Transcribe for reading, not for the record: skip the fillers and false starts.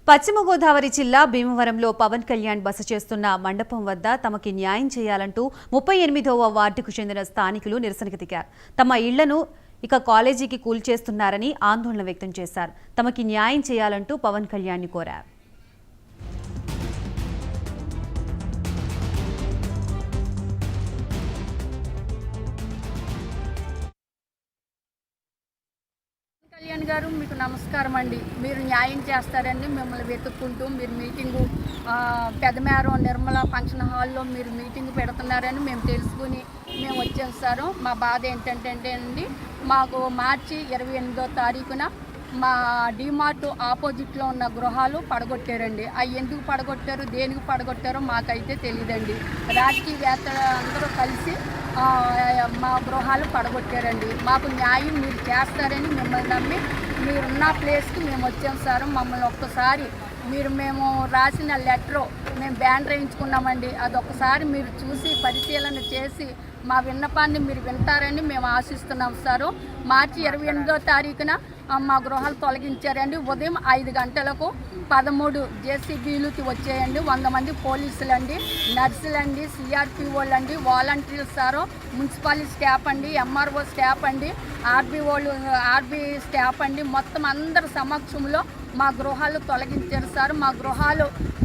పశ్చిమ గోదావరి జిల్లా భీమవరంలో పవన్ కళ్యాణ్ బస చేస్తున్న మండపం వద్ద తమకి న్యాయం చేయాలంటూ 38వ వార్డుకు చెందిన స్థానికులు నిరసనకు దిగారు. తమ ఇళ్లను ఇక కాలేజీకి కూల్చేస్తున్నారని ఆందోళన వ్యక్తం చేశారు. తమకి న్యాయం చేయాలంటూ పవన్ కళ్యాణ్ని కోరారు. కళ్యాణ్ గారు, మీకు నమస్కారం అండి. మీరు న్యాయం చేస్తారని మిమ్మల్ని వెతుక్కుంటూ మీరు మీటింగు పెదమేరం నిర్మల ఫంక్షన్ హాల్లో మీరు మీటింగ్ పెడుతున్నారని మేము తెలుసుకుని మేము వచ్చాం సార్. మా బాధ ఏంటంటే అండి, మాకు మార్చి 28వ తారీఖున మా డిమార్ట్ ఆపోజిట్లో ఉన్న గృహాలు పడగొట్టారండి. అవి ఎందుకు పడగొట్టారు, దేనికి పడగొట్టారో మాకైతే తెలియదండి. రాజకీయవేత్తలు అందరూ కలిసి మా గృహాలు పడగొట్టారండి. మాకు న్యాయం మీరు చేస్తారని మిమ్మల్ని నమ్మి మీరున్న ప్లేస్కి మేము వచ్చాం సార్. మమ్మల్ని ఒక్కసారి మేము రాసిన లెటరు మేము బ్యానర్ వేయించుకున్నామండి. అదొకసారి మీరు చూసి పరిశీలన చేసి మా విన్నపాన్ని మీరు వింటారని మేము ఆశిస్తున్నాం సారు. మార్చి 28వ తారీఖున మా గృహాలు తొలగించారండి. ఉదయం 5 గంటలకు 13 జేసీబీలుకి వచ్చాయండి. 100 మంది పోలీసులండి, నర్సులండి, సిఆర్పిఓలు అండి, వాలంటీర్లు సారు, మున్సిపాలిటీ స్టాఫ్ అండి, ఎంఆర్ఓ స్టాఫ్ అండి, ఆర్బీ స్టాఫ్ అండి, మొత్తం అందరి సమక్షంలో మా గృహాలు తొలగించారు సార్. మా గృహాలు